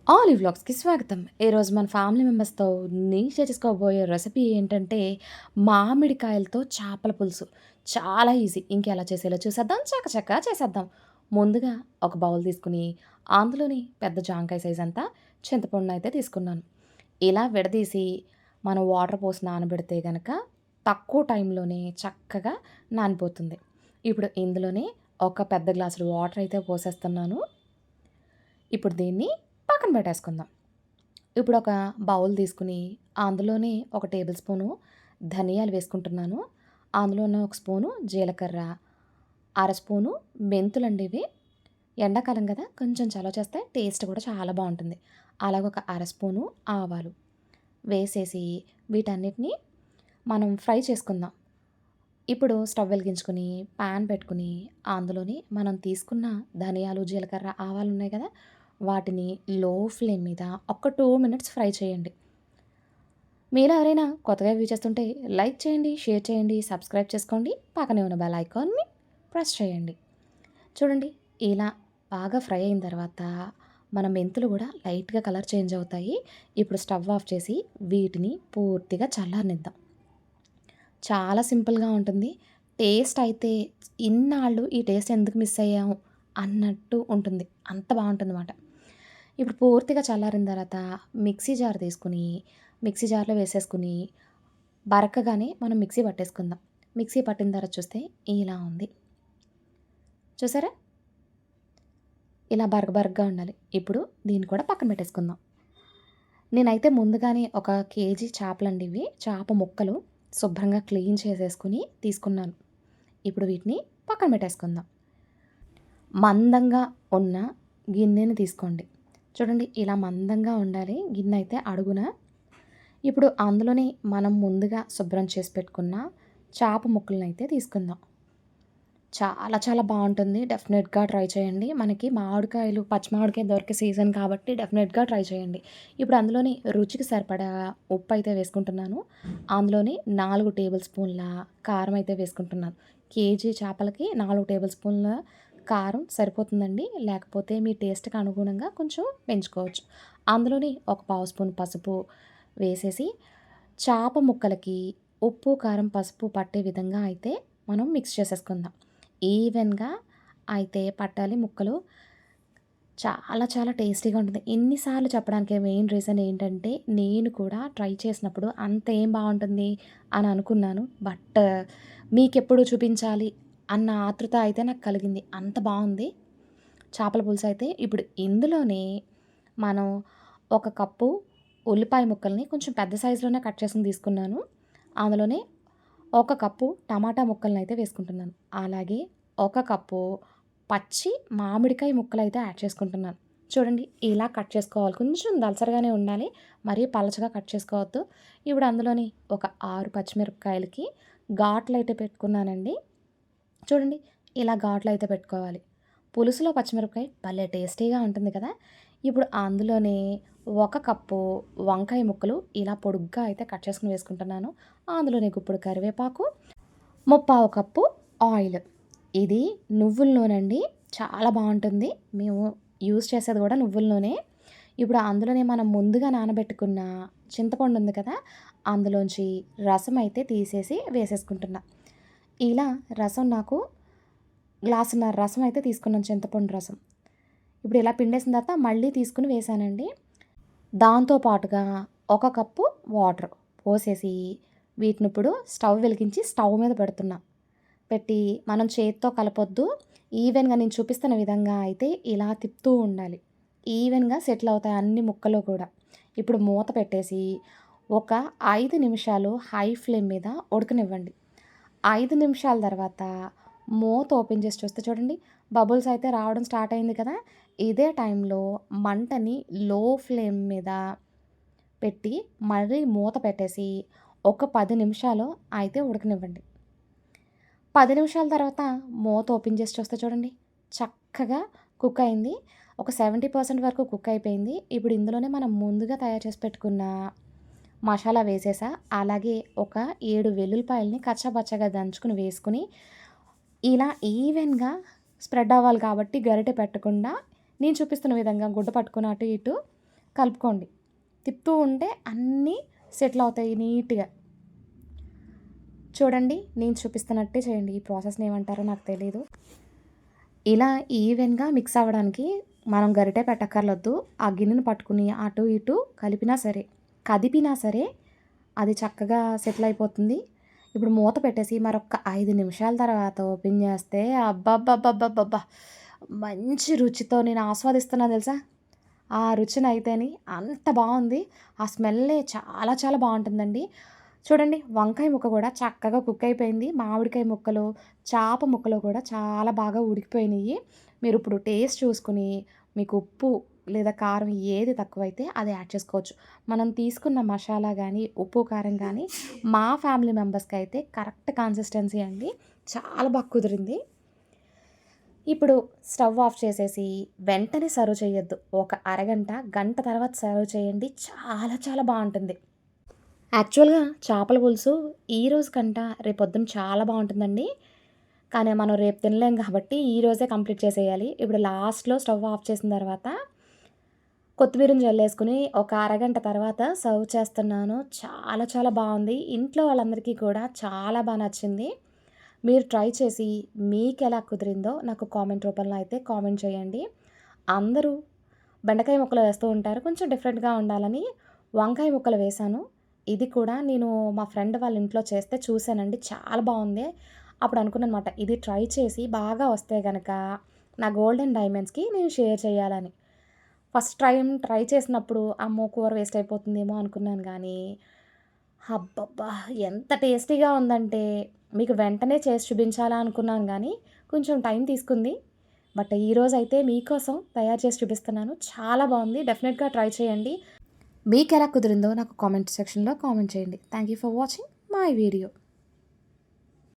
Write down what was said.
Olive వ్లాగ్స్‌కి స్వాగతం. ఈరోజు మన ఫ్యామిలీ మెంబర్స్‌తో నేను షేర్ చేసుకోబోయే రెసిపీ ఏంటంటే, మామిడికాయలతో చేపల పులుసు. చాలా ఈజీ. ఇంకెలా చేసేలో చూసేద్దాం. చకచకా చేసేద్దాం. ముందుగా ఒక బౌల్ తీసుకొని, అందులోని పెద్ద జాంకాయ సైజ్ అంతా చింతపండునయితే తీసుకున్నాను. ఇలా విడదీసి, మనం వాటర్ పోసి నానబెడితే గనక, తక్కువ టైంలోనే చక్కగా నానిపోతుంది. ఇప్పుడు ఇందులోనే ఒక పెద్ద గ్లాసుడు వాటర్ అయితే పోసేస్తున్నాను. ఇప్పుడు దీన్ని పక్కన పెట్టేసుకుందాం. ఇప్పుడు ఒక బౌల్ తీసుకుని అందులోనే ఒక టేబుల్ స్పూను ధనియాలు వేసుకుంటున్నాను. అందులోనే ఒక స్పూను జీలకర్ర, అర స్పూను మెంతులండి ఇవి. ఎండాకాలం కదా! కొంచెం చలవ చేస్తే టేస్ట్ కూడా చాలా బావుంటుంది. అలాగే ఒక అర స్పూను ఆవాలు వేసేసి వీటన్నిటిని మనం ఫ్రై చేసుకుందాం. ఇప్పుడు స్టవ్ వెలిగించుకొని పాన్ పెట్టుకొని అందులోని మనం తీసుకున్న ధనియాలు, జీలకర్ర, ఆవాలు ఉన్నాయి కదా! వాటిని లో ఫ్లేమ్ మీద ఒక 2 మినిట్స్ ఫ్రై చేయండి. మీలో ఎవరైనా కొత్తగా వ్యూ చేస్తుంటే లైక్ చేయండి, షేర్ చేయండి, సబ్స్క్రైబ్ చేసుకోండి. పక్కనే ఉన్న బెల్ ఐకాన్ని ప్రెస్ చేయండి. చూడండి ఇలా బాగా ఫ్రై అయిన తర్వాత మన మెంతులు కూడా లైట్‌గా కలర్ చేంజ్ అవుతాయి. ఇప్పుడు స్టవ్ ఆఫ్ చేసి వీటిని పూర్తిగా చల్లారనిద్దాం. చాలా సింపుల్‌గా ఉంటుంది. టేస్ట్ అయితే ఇన్నాళ్ళు ఈ టేస్ట్ ఎందుకు మిస్ అయ్యాము అన్నట్టు ఉంటుంది. అంత బావుంటుందన్నమాట. ఇప్పుడు పూర్తిగా చల్లారిన తర్వాత మిక్సీ జార్ తీసుకొని, మిక్సీ జార్‌లో వేసేసుకొని, బరకగానే మనం మిక్సీ పట్టేసుకుందాం. మిక్సీ పట్టిన తర్వాత చూస్తే ఇలా ఉంది. చూసారా? ఇలా బరకగా ఉండాలి. ఇప్పుడు దీన్ని కూడా పక్కన పెట్టేసుకుందాం. నేనైతే ముందుగానే ఒక కేజీ చేపలండి ఇవి. చేప ముక్కలు శుభ్రంగా క్లీన్ చేసేసుకొని తీసుకున్నాను. ఇప్పుడు వీటిని పక్కన పెట్టేసుకుందాం. మందంగా ఉన్న గిన్నెని తీసుకోండి. చూడండి ఇలా మందంగా ఉండాలి గిన్నె అయితే అడుగున. ఇప్పుడు అందులోనే మనం ముందుగా శుభ్రం చేసి పెట్టుకున్న చేప ముక్కలనైతే తీసుకుందాం. చాలా చాలా బావుంటుంది. డెఫినెట్‌గా ట్రై చేయండి. మనకి మామిడికాయలు, పచ్చి మామిడికాయ దొరికే సీజన్ కాబట్టి డెఫినెట్‌గా ట్రై చేయండి. ఇప్పుడు అందులోని రుచికి సరిపడా ఉప్పయితే వేసుకుంటున్నాను. అందులోని 4 టేబుల్ స్పూన్ల కారం అయితే వేసుకుంటున్నాను. కేజీ చేపలకి 4 టేబుల్ స్పూన్ల కారం సరిపోతుందండి. లేకపోతే మీ టేస్ట్‌కి అనుగుణంగా కొంచెం పెంచుకోవచ్చు. అందులోని ఒక పావు స్పూన్ పసుపు వేసేసి, చేప ముక్కలకి ఉప్పు, కారం, పసుపు పట్టే విధంగా అయితే మనం మిక్స్ చేసేసుకుందాం. ఈవెన్‌గా అయితే పట్టాలి ముక్కలు. చాలా చాలా టేస్టీగా ఉంటుంది. ఇన్ని సార్లు చెప్పడానికి మెయిన్ రీజన్ ఏంటంటే, నేను కూడా ట్రై చేసినప్పుడు అంత ఏం బావుంటుంది అని అనుకున్నాను. బట్ మీకెప్పుడు చూపించాలి అన్న ఆతృత అయితే నాకు కలిగింది. అంత బావుంది చేపల పులుసయితే. ఇప్పుడు ఇందులోనే మనం ఒక కప్పు ఉల్లిపాయ ముక్కల్ని కొంచెం పెద్ద సైజులోనే కట్ చేసుకొని తీసుకున్నాను. అందులోనే ఒక కప్పు టమాటా ముక్కలనైతే వేసుకుంటున్నాను. అలాగే ఒక కప్పు పచ్చి మామిడికాయ ముక్కలైతే యాడ్ చేసుకుంటున్నాను. చూడండి ఇలా కట్ చేసుకోవాలి. కొంచెం దళసరిగానే ఉండాలి. మరీ పలచగా కట్ చేసుకోవద్దు. ఇప్పుడు అందులోని ఒక 6 పచ్చిమిరపకాయలకి ఘాట్లయితే పెట్టుకున్నానండి. చూడండి ఇలా ఘాట్లయితే పెట్టుకోవాలి. పులుసులో పచ్చిమిరపకాయ భలే టేస్టీగా ఉంటుంది కదా! ఇప్పుడు అందులోనే ఒక కప్పు వంకాయ ముక్కలు ఇలా పొడుగ్గా అయితే కట్ చేసుకొని వేసుకుంటున్నాను. అందులోనే గుప్పుడు కరివేపాకు, ముప్పావు కప్పు ఆయిల్. ఇది నువ్వుల నూనండి. చాలా బావుంటుంది. మేము యూజ్ చేసేది కూడా నువ్వుల నూనె. ఇప్పుడు అందులోనే మనం ముందుగా నానబెట్టుకున్న చింతపండు ఉంది కదా! అందులోంచి రసం అయితే తీసేసి వేసేసుకుంటున్నా. ఇలా రసం నాకు గ్లాసున్నర రసం అయితే తీసుకున్నాను చింతపండు రసం. ఇప్పుడు ఇలా పిండేసిన తర్వాత మళ్ళీ తీసుకొని వేశానండి. దాంతో పాటుగా ఒక కప్పు వాటర్ పోసేసి వీటినిప్పుడు స్టవ్ వెలిగించి స్టవ్ మీద పెడుతున్నా. పెట్టి మనం చేత్తో కలపొద్దు. ఈవెన్‌గా నేను చూపిస్తున్న విధంగా అయితే ఇలా తిప్పుతూ ఉండాలి. ఈవెన్‌గా సెటిల్ అవుతాయి అన్ని ముక్కలు కూడా. ఇప్పుడు మూత పెట్టేసి ఒక 5 నిమిషాలు హై ఫ్లేమ్ మీద ఉడకనివ్వండి. 5 నిమిషాల తర్వాత మూత ఓపెన్ చేసి చూస్తే చూడండి బబుల్స్ అయితే రావడం స్టార్ట్ అయింది కదా! ఇదే టైంలో మంటని లో ఫ్లేమ్ మీద పెట్టి మళ్ళీ మూత పెట్టేసి ఒక 10 నిమిషాలు అయితే ఉడకనివ్వండి. 10 నిమిషాల తర్వాత మూత ఓపెన్ చేసి చూస్తే చూడండి చక్కగా కుక్ అయింది. ఒక 70% వరకు కుక్ అయిపోయింది. ఇప్పుడు ఇందులోనే మనం ముందుగా తయారు చేసి పెట్టుకున్న మసాలా వేసేసా. అలాగే ఒక 7 వెల్లుల్లిపాయలని కచ్చాపచ్చాగా దంచుకొని వేసుకొని ఇలా ఈవెన్‌గా స్ప్రెడ్ అవ్వాలి కాబట్టి గరిటె పెట్టకుండా నేను చూపిస్తున్న విధంగా గుడ్డ పట్టుకొని అటు ఇటు కలుపుకోండి. తిప్పుతూ ఉంటే అన్నీ సెటిల్ అవుతాయి నీట్‌గా. చూడండి నేను చూపిస్తున్నట్టే చేయండి. ఈ ప్రాసెస్‌ని ఏమంటారో నాకు తెలీదు. ఇలా ఈవెన్‌గా మిక్స్ అవ్వడానికి మనం గరిటె పెట్టక్కర్లొద్దు. ఆ గిన్నెను పట్టుకుని అటు ఇటు కలిపినా సరే, కదిపినా సరే అది చక్కగా సెటిల్ అయిపోతుంది. ఇప్పుడు మూత పెట్టేసి మరొక్క 5 నిమిషాల తర్వాత ఓపెన్ చేస్తే అబ్బబ్బబ్బబ్బబ్బబ్బా! మంచి రుచితో నేను ఆస్వాదిస్తున్నా తెలుసా! ఆ రుచినైతేని అంత బావుంది. ఆ స్మెల్లే చాలా చాలా బావుంటుందండి. చూడండి వంకాయ ముక్క కూడా చక్కగా కుక్ అయిపోయింది. మామిడికాయ ముక్కలు, చాప ముక్కలు కూడా చాలా బాగా ఉడికిపోయినియి. మీరిప్పుడు టేస్ట్ చూసుకొని మీకు ఉప్పు లేదా కారం ఏది తక్కువైతే అది యాడ్ చేసుకోవచ్చు. మనం తీసుకున్న మసాలా గానీ, ఉప్పు, కారం గానీ మా ఫ్యామిలీ మెంబర్స్‌కైతే కరెక్ట్ కన్సిస్టెన్సీ అండి. చాలా బాగా కుదిరింది. ఇప్పుడు స్టవ్ ఆఫ్ చేసేసి వెంటనే సర్వ్ చేయొద్దు. ఒక అరగంట, గంట తర్వాత సర్వ్ చేయండి. చాలా చాలా బావుంటుంది. యాక్చువల్‌గా చేపల పులుసు ఈరోజు కంట రేపొద్దున చాలా బావుంటుందండి. కానీ మనం రేపు తినలేం కాబట్టి ఈరోజే కంప్లీట్ చేసేయాలి. ఇప్పుడు లాస్ట్‌లో స్టవ్ ఆఫ్ చేసిన తర్వాత కొత్తిమీరని జల్లేసుకొని ఒక అరగంట తర్వాత సర్వ్ చేస్తున్నాను. చాలా చాలా బావుంది. ఇంట్లో వాళ్ళందరికీ కూడా చాలా నచ్చింది. మీరు ట్రై చేసి మీకెలా కుదిరిందో నాకు కామెంట్ రూపంలో అయితే కామెంట్ చేయండి. అందరూ బెండకాయ ముక్కలు వేస్తూ ఉంటారు. కొంచెం డిఫరెంట్‌గా ఉండాలని వంకాయ ముక్కలు వేశాను. ఇది కూడా నేను మా ఫ్రెండ్ వాళ్ళ ఇంట్లో చేస్తే చూసానండి. చాలా బావుంది. అప్పుడు అనుకున్నాననమాట. ఇది ట్రై చేసి బాగా వస్తే గనక నా గోల్డెన్ డైమండ్స్‌కి నేను షేర్ చేయాలని. ఫస్ట్ టైమ్ ట్రై చేసినప్పుడు అమ్మో! కూర వేస్ట్ అయిపోతుందేమో అనుకున్నాను గానీ, అబ్బబ్బా! ఎంత టేస్టీగా ఉందంటే మీకు వెంటనే చేసి చూపించాలా అనుకున్నాను గానీ, కొంచెం టైం తీసుకుంది. బట్ ఈరోజైతే మీకోసం తయారు చేసి చూపిస్తున్నాను. చాలా బావుంది. డెఫినిట్‌గా ట్రై చేయండి. మీకెలా కుదిరిందో నాకు కామెంట్ సెక్షన్‌లో కామెంట్ చేయండి. Thank you for watching my video.